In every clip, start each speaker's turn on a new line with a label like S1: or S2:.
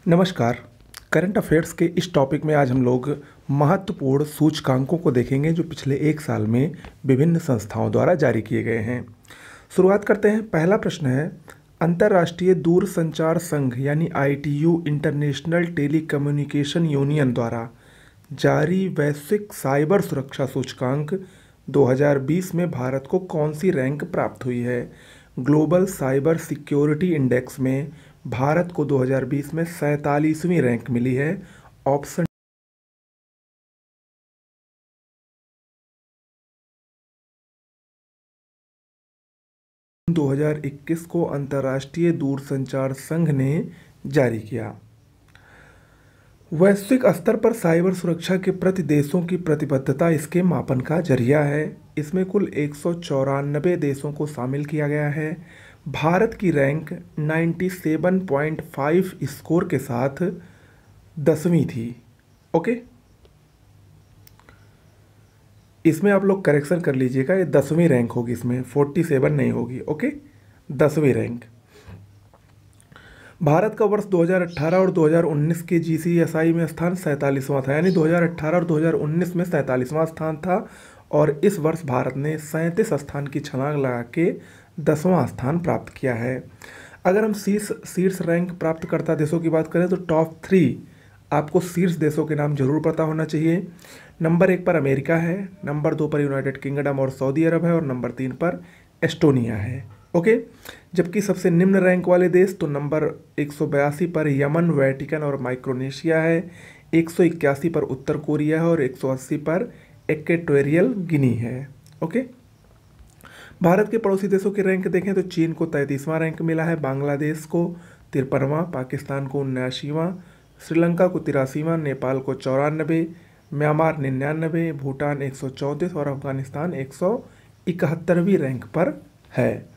S1: नमस्कार। Current affairs के इस टॉपिक में आज हम लोग महत्वपूर्ण सूचकांकों को देखेंगे जो पिछले एक साल में विभिन्न संस्थाओं द्वारा जारी किए गए हैं। शुरुआत करते हैं। पहला प्रश्न है, अंतर्राष्ट्रीय दूरसंचार संघ यानी ITU इंटरनेशनल टेलीकम्युनिकेशन यूनियन द्वारा जारी वैश्विक साइबर सुरक्षा सूचकांक 2020 में भारत को कौन सी रैंक प्राप्त हुई है? ग्लोबल साइबर सिक्योरिटी इंडेक्स में भारत को 2020 में 47वीं रैंक मिली है। ऑप्शन 2021 को अंतर्राष्ट्रीय दूरसंचार संघ ने जारी किया। वैश्विक स्तर पर साइबर सुरक्षा के प्रति देशों की प्रतिबद्धता इसके मापन का जरिया है। इसमें कुल 194 देशों को शामिल किया गया है। भारत की रैंक 97.5 स्कोर के साथ 10वीं थी। ओके, इसमें आप लोग करेक्शन कर लीजिएगा, ये 10वीं रैंक होगी, इसमें 47 नहीं होगी। ओके, 10वीं रैंक। भारत का वर्ष 2018 और 2019 के GCSI में स्थान 47वां था, यानी 2018 और 2019 में 47वां स्थान था और इस वर्ष भारत ने 37 स्थान की छलांग लगा के 10वां स्थान प्राप्त किया है। अगर हम शीर्ष रैंक प्राप्तकर्ता देशों की बात करें तो टॉप 3 आपको शीर्ष देशों के नाम जरूर पता होना चाहिए। नंबर 1 पर अमेरिका है, नंबर 2 पर यूनाइटेड किंगडम और सऊदी अरब है और नंबर 3 पर एस्टोनिया है। ओके, जबकि सबसे निम्न रैंक वाले देश तो नंबर 182 पर यमन, वेटिकन और माइक्रोनेशिया है, 181 पर उत्तर कोरिया है और 180 पर इक्वेटोरियल गिनी है। ओके, भारत के पड़ोसी देशों के रैंक देखें तो चीन को 33वां रैंक मिला है, बांग्लादेश को 53वां, पाकिस्तान को 79वां, श्रीलंका को 83वां, नेपाल को 94, म्यांमार 99, भूटान 134 और अफगानिस्तान 171वीं रैंक पर है।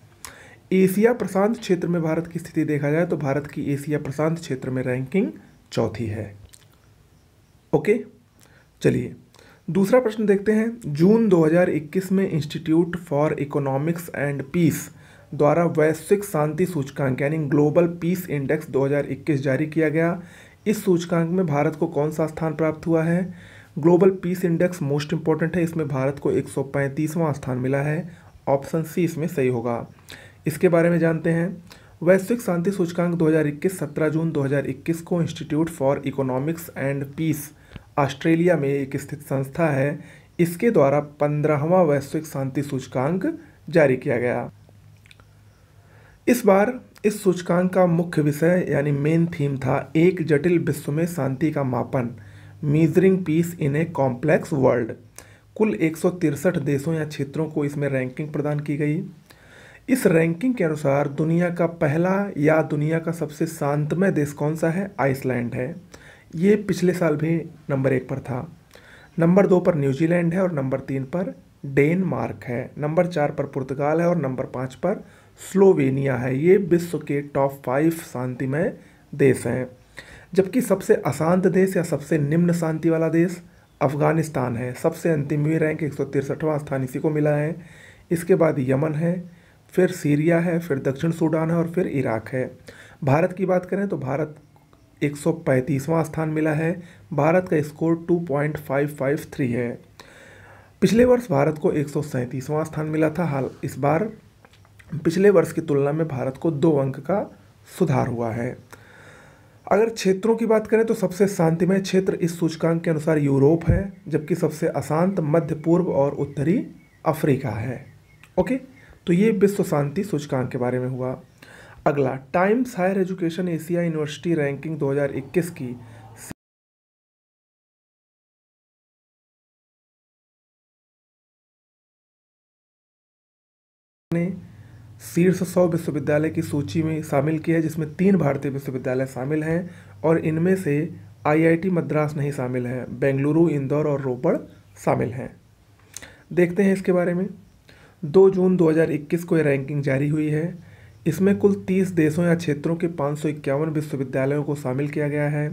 S1: एशिया प्रशांत क्षेत्र में भारत की स्थिति देखा जाए तो भारत की एशिया प्रशांत क्षेत्र में रैंकिंग चौथी है। ओके, चलिए दूसरा प्रश्न देखते हैं। जून 2021 में institute for economics and peace द्वारा वैश्विक शांति सूचकांक यानी ग्लोबल पीस इंडेक्स 2021 जारी किया गया। इस सूचकांक में भारत को कौन सा स्थान प्राप्त हुआ है? Global peace index most important है, इसमें भारत को 135वां स्थान मिला है। ऑप्शन सी इसमें सही होगा। इसके बारे में जानते हैं। वैश्विक शांति सूचकांक 2021 17 जून 2021 को institute for economics and peace Australia में एक स्थित संस्था है, इसके द्वारा 15वां वैश्विक शांति सूचकांक जारी किया गया। इस बार इस सूचकांक का मुख्य विषय यानी मेन थीम था एक जटिल विश्व में शांति का मापन, measuring peace in a complex world. कुल 163 देशों या क्षेत्रों को इसमें रैंकिंग प्रदान की गई। इस रैंकिंग के अनुसार दुनिया का पहला या दुनिया का सबसे शांतमय देश कौन सा है? आइसलैंड है। ये पिछले साल भी नंबर 1 पर था। नंबर 2 पर न्यूजीलैंड है और नंबर 3 पर डेनमार्क है। नंबर 4 पर पुर्तगाल है और नंबर 5 पर स्लोवेनिया है। ये विश्व के टॉप 5 शांतिमय देश हैं। जबकि सबसे अशांत देश या सबसे निम्न शांति वाला देश अफगानिस्तान है। सबसे अंतिमवीं रैंक 163वां स्थान इसी को मिला है। इसके बाद यमन है, फिर सीरिया है, फिर दक्षिण सूडान है और फिर इराक है। भारत की बात करें तो भारत 135वां स्थान मिला है। भारत का स्कोर 2.553 है। पिछले वर्ष भारत को 137वां स्थान मिला था। हाल इस बार पिछले वर्ष की तुलना में भारत को 2 अंक का सुधार हुआ है। अगर क्षेत्रों की बात करें तो सबसे शांतिमय क्षेत्र इस सूचकांक के अनुसार यूरोप है, जबकि सबसे अशांत मध्य पूर्व और उत्तरी अफ्रीका है। ओके, तो ये विश्व शांति सूचकांक के बारे में हुआ। अगला, Times Higher Education Asia University Ranking 2021 की ने शीर्ष 100 विश्वविद्यालय की सूची में शामिल किया है, जिसमें 3 भारतीय विश्वविद्यालय शामिल हैं और इनमें से IIT मद्रास नहीं शामिल है। बेंगलुरु, इंदौर और रोपड़ शामिल हैं। देखते हैं इसके बारे में। 2 जून 2021 को यह रैंकिंग जारी हुई है। इसमें कुल 30 देशों या क्षेत्रों के 551 विश्वविद्यालयों को शामिल किया गया है।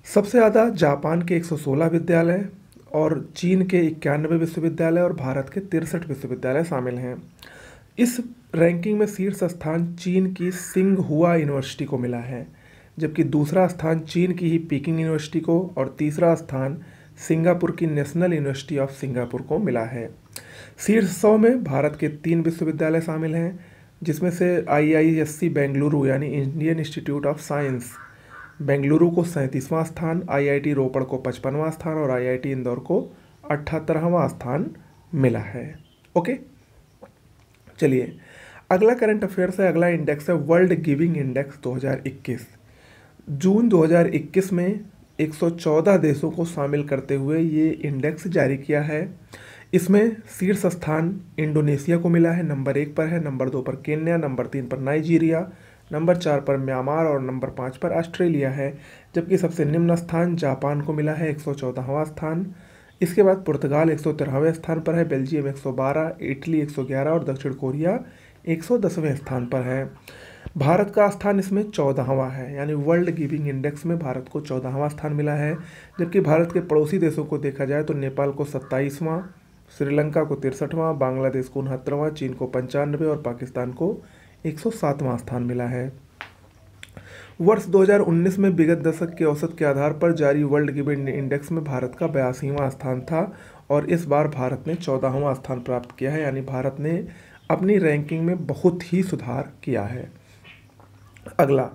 S1: सबसे ज़्यादा जापान के 116 विद्यालय और चीन के 91 विश्वविद्यालय और भारत के 63 विश्वविद्यालय शामिल हैं। इस रैंकिंग में शीर्ष स्थान चीन की सिंघहुआ यूनिवर्सिटी को मिला है। जबकि दूसरा स्थान चीन की ही पीकिंग यूनिवर्सिटी को और तीसरा स्थान सिंगापुर की नेशनल यूनिवर्सिटी ऑफ सिंगापुर को मिला है। शीर्ष 100 में भारत के 3 विश्वविद्यालय शामिल हैं, जिसमें से IISc बेंगलुरु यानी Indian institute of science Bengaluru को 37वां स्थान, IIT रोपड़ को 55वां स्थान और IIT इंदौर को 78वां स्थान मिला है। ओके, चलिए अगला करंट अफेयर्स है। अगला इंडेक्स है वर्ल्ड गिविंग इंडेक्स 2021। जून 2021 में 114 देशों को शामिल करते हुए ये इंडेक्स जारी किया है। इसमें शीर्ष स्थान इंडोनेशिया को मिला है, नंबर 1 पर है, नंबर 2 पर केन्या, नंबर 3 पर नाइजीरिया, नंबर 4 पर म्यांमार और नंबर 5 पर ऑस्ट्रेलिया है। जबकि सबसे निम्न स्थान जापान को मिला है, 114वां स्थान। इसके बाद पुर्तगाल 113वें स्थान पर है, बेल्जियम 112, इटली 111 और दक्षिण कोरिया 110वें स्थान पर है। भारत का स्थान इसमें 14वां है, यानी वर्ल्ड गिविंग इंडेक्स में भारत को 14वां स्थान मिला है। जबकि भारत के पड़ोसी देशों को देखा जाए तो नेपाल को 27वां, श्रीलंका को 63वां, बांग्लादेश को 69वां, चीन को 95 और पाकिस्तान को 107वां स्थान मिला है। वर्ष 2019 में विगत दशक के औसत के आधार पर जारी वर्ल्ड गिविंग इंडेक्स में भारत का 82वां स्थान था और इस बार भारत ने 14वां स्थान प्राप्त किया है, यानी भारत ने अपनी रैंकिंग में बहुत ही सुधार किया है। अगला,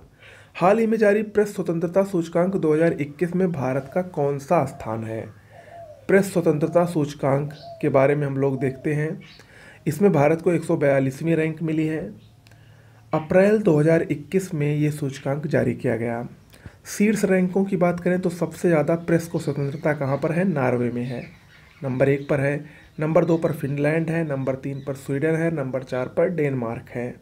S1: हाल ही में जारी प्रेस स्वतंत्रता सूचकांक 2021 में भारत का कौन सा स्थान है? प्रेस स्वतंत्रता सूचकांक के बारे में हम लोग देखते हैं। इसमें भारत को 142वीं रैंक मिली है। अप्रैल 2021 में ये सूचकांक जारी किया गया। शीर्ष रैंकों की बात करें तो सबसे ज़्यादा प्रेस को स्वतंत्रता कहाँ पर है? नॉर्वे में है, नंबर 1 पर है, नंबर 2 पर फिनलैंड है, नंबर 3 पर स्वीडन है, नंबर 4 पर डेनमार्क है।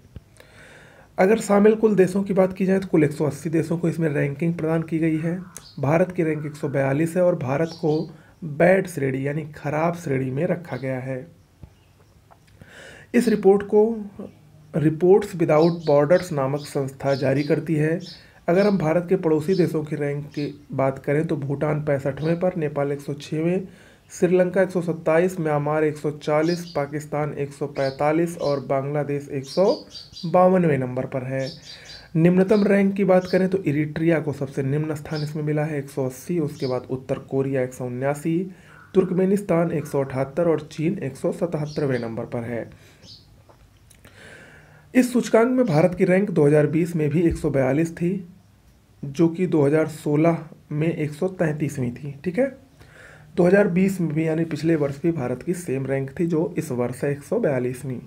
S1: अगर शामिल कुल देशों की बात की जाए तो कुल 180 देशों को इसमें रैंकिंग प्रदान की गई है। भारत की रैंक 142 है और भारत को बैड श्रेणी यानी खराब श्रेणी में रखा गया है। इस रिपोर्ट को रिपोर्ट्स विदाउट बॉर्डर्स नामक संस्था जारी करती है। अगर हम भारत के पड़ोसी देशों की रैंक की बात करें तो भूटान 65वें पर, नेपाल 106वें, श्रीलंका 127, म्यांमार 140, पाकिस्तान 145 और बांग्लादेश 152वें नंबर पर है। निम्नतम रैंक की बात करें तो इरिट्रिया को सबसे निम्न स्थान इसमें मिला है 180, उसके बाद उत्तर कोरिया 179, तुर्कमेनिस्तान 178 और चीन 177वें नंबर पर है। इस सूचकांक में भारत की रैंक 2020 में भी 142 थी, जो कि 2016 में 133वीं थी। ठीक है, 2020 में भी यानी पिछले वर्ष भी भारत की सेम रैंक थी, जो इस वर्ष है 142वीं।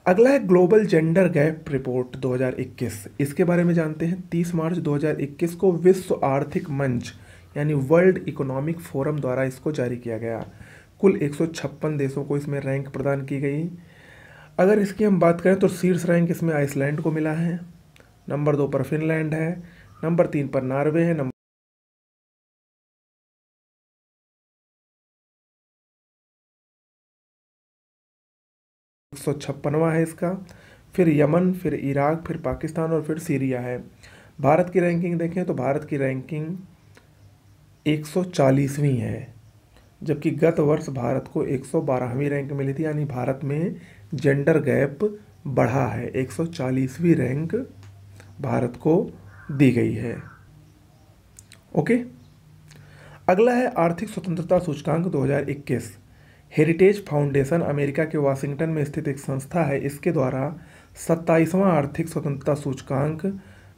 S1: अगला है ग्लोबल जेंडर गैप रिपोर्ट 2021। इसके बारे में जानते हैं। 30 मार्च 2021 को विश्व आर्थिक मंच यानी वर्ल्ड इकोनॉमिक फोरम द्वारा इसको जारी किया गया। कुल 156 देशों को इसमें रैंक प्रदान की गई। अगर इसकी हम बात करें तो शीर्ष रैंक इसमें आइसलैंड को मिला है, नंबर 2 पर फिनलैंड है, नंबर 3 पर नॉर्वे है, नंबर 156वां है इसका, फिर यमन, फिर इराक, फिर पाकिस्तान और फिर सीरिया है। भारत की रैंकिंग देखें तो भारत की रैंकिंग 140वीं है, जबकि गत वर्ष भारत को 112वीं रैंक मिली थी, यानी भारत में जेंडर गैप बढ़ा है। 140वीं रैंक भारत को दी गई है। ओके, अगला है आर्थिक स्वतंत्रता सूचकांक 2021। हेरिटेज फाउंडेशन अमेरिका के वाशिंगटन में स्थित एक संस्था है। इसके द्वारा 27वां आर्थिक स्वतंत्रता सूचकांक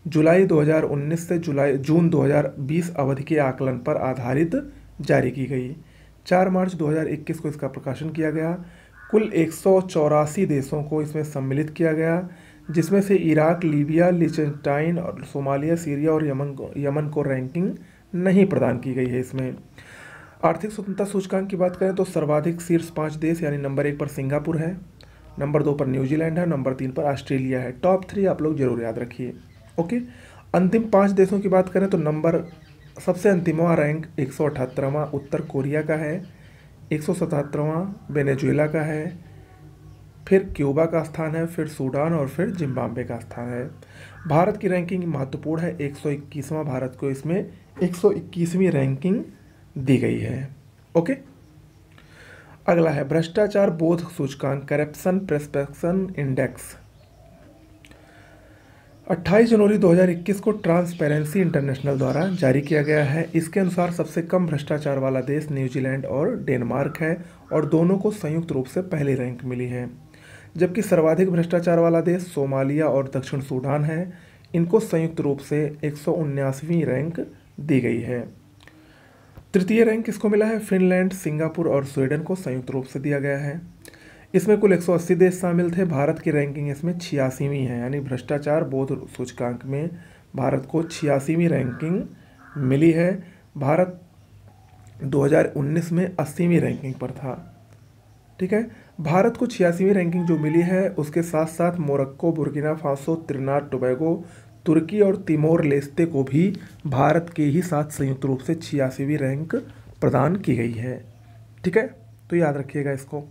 S1: जुलाई 2019 से जून 2020 अवधि के आकलन पर आधारित जारी की गई। 4 मार्च 2021 को इसका प्रकाशन किया गया। कुल 184 देशों को इसमें सम्मिलित किया गया, जिसमें से इराक, लीबिया, लिechtenstein और सोमालिया, सीरिया और यमन को रैंकिंग नहीं प्रदान की गई है। इसमें आर्थिक स्वतंत्रता सूचकांक की बात करें तो सर्वाधिक शीर्ष 5 देश यानी नंबर 1 पर सिंगापुर है, नंबर 2 पर न्यूजीलैंड है, नंबर 3 पर ऑस्ट्रेलिया है। टॉप 3 आप लोग जरूर याद रखिए। ओके, अंतिम 5 देशों की बात करें तो सबसे अंतिमवां रैंक 178वां उत्तर कोरिया का है, 177वां वेनेजुएला का है, फिर क्यूबा का स्थान है, फिर सूडान और फिर जिम्बाब्वे का स्थान है। भारत की रैंकिंग महत्वपूर्ण है, 121वां भारत को इसमें 121वीं रैंकिंग दी गई है। ओके, अगला है भ्रष्टाचार बोध सूचकांक करप्शन परसेप्शन इंडेक्स। 28 जनवरी 2021 को ट्रांसपेरेंसी इंटरनेशनल द्वारा जारी किया गया है। इसके अनुसार सबसे कम भ्रष्टाचार वाला देश न्यूजीलैंड और डेनमार्क है और दोनों को संयुक्त रूप से पहली रैंक मिली है, जबकि सर्वाधिक भ्रष्टाचार वाला देश सोमालिया और दक्षिण सूडान है। इनको संयुक्त रूप से 179वीं रैंक दी गई है। तृतीय रैंक किसको मिला है? फिनलैंड, सिंगापुर और स्वीडन को संयुक्त रूप से दिया गया है। इसमें कुल 180 देश शामिल थे। भारत की रैंकिंग इसमें 86वीं है, यानी भ्रष्टाचार बोध सूचकांक में भारत को 86वीं रैंकिंग मिली है। भारत 2019 में 80वीं रैंकिंग पर था। ठीक है, भारत को 86वीं रैंकिंग जो मिली है, उसके साथ साथ Morocco, Burkina Faso, Trinidad Tobago, तुर्की और तिमोर लेस्ते को भी भारत के ही साथ संयुक्त रूप से 86वीं रैंक प्रदान की गई है। ठीक है, तो याद रखिएगा इसको।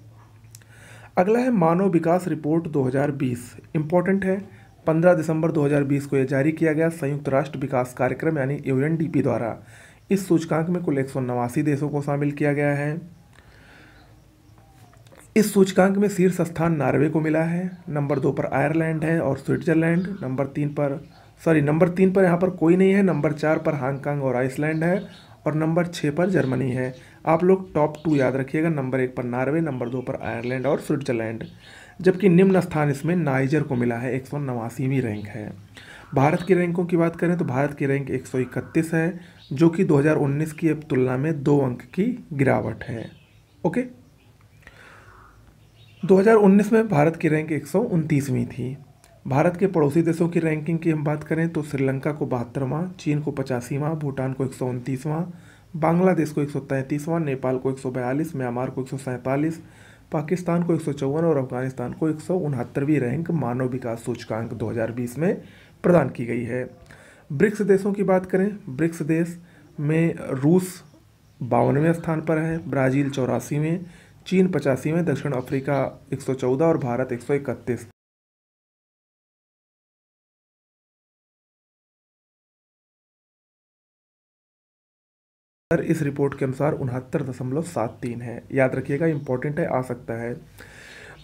S1: अगला है मानव विकास रिपोर्ट 2020, इम्पोर्टेंट है। 15 दिसंबर 2020 को यह जारी किया गया संयुक्त राष्ट्र विकास कार्यक्रम यानी UNDP द्वारा। इस सूचकांक में कुल 189 देशों को शामिल किया गया है। इस सूचकांक में शीर्ष स्थान नॉर्वे को मिला है, नंबर 2 पर आयरलैंड है और स्विट्जरलैंड, नंबर 3 पर यहाँ पर कोई नहीं है, नंबर 4 पर हांगकांग और आइसलैंड है और नंबर 6 पर जर्मनी है। आप लोग टॉप 2 याद रखिएगा, नंबर 1 पर नॉर्वे, नंबर 2 पर आयरलैंड और स्विट्जरलैंड। जबकि निम्न स्थान इसमें नाइजर को मिला है, 189वीं रैंक है। भारत की रैंकों की बात करें तो भारत की रैंक 131 है, जो कि 2019 की तुलना में 2 अंक की गिरावट है। ओके, 2019 में भारत की रैंक 129वीं थी। भारत के पड़ोसी देशों की रैंकिंग की हम बात करें तो श्रीलंका को 72वां, चीन को 85वां, भूटान को 129वां, बांग्लादेश को 133वां, नेपाल को 142, म्यांमार को 147, पाकिस्तान को 154 और अफगानिस्तान को 169वीं रैंक मानव विकास सूचकांक 2020 में प्रदान की गई है। ब्रिक्स देशों की बात करें, ब्रिक्स देश में रूस 52वें स्थान पर है, ब्राज़ील 84वें, चीन 85वें, दक्षिण अफ्रीका 114 और भारत 131। इस रिपोर्ट के अनुसार 69.73 है। याद रखिएगा, इंपॉर्टेंट है, आ सकता है।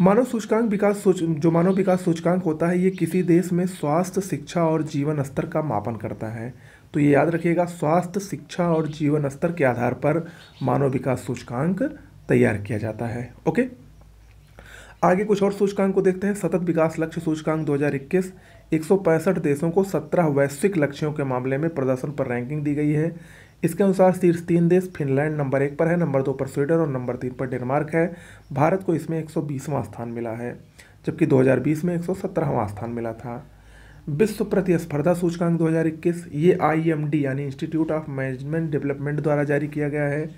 S1: मानव विकास सूचकांक होता है, ये किसी देश में स्वास्थ्य, शिक्षा और जीवन स्तर का मापन करता है। तो ये याद रखिएगा, स्वास्थ्य, शिक्षा और जीवन स्तर के आधार पर मानव विकास सूचकांक तैयार किया जाता है। ओके, आगे कुछ और सूचकांक को देखते हैं। सतत विकास लक्ष्य सूचकांक 2021, 165 देशों को 17 वैश्विक लक्ष्यों के मामले में प्रदर्शन पर रैंकिंग दी गई है। इसके अनुसार शीर्ष 3 देश फिनलैंड नंबर 1 पर है, नंबर 2 पर स्वीडन और नंबर 3 पर डेनमार्क है। भारत को इसमें 120वां स्थान मिला है, जबकि 2020 में 117वां स्थान मिला था। विश्व प्रतिस्पर्धा सूचकांक 2021, ये IMD यानी इंस्टीट्यूट ऑफ मैनेजमेंट डेवलपमेंट द्वारा जारी किया गया है।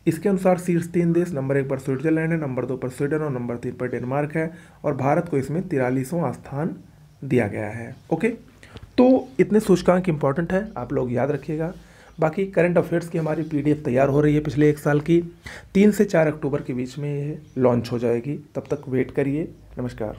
S1: इसके अनुसार शीर्ष 3 देश नंबर 1 पर स्विट्जरलैंड है, नंबर 2 पर स्वीडन और नंबर 3 पर डेनमार्क है और भारत को इसमें 43वां स्थान दिया गया है। ओके, तो इतने सूचकांक इंपॉर्टेंट है, आप लोग याद रखिएगा। बाकी करंट अफेयर्स की हमारी PDF तैयार हो रही है पिछले 1 साल की, 3 से 4 अक्टूबर के बीच में ये लॉन्च हो जाएगी। तब तक वेट करिए। नमस्कार।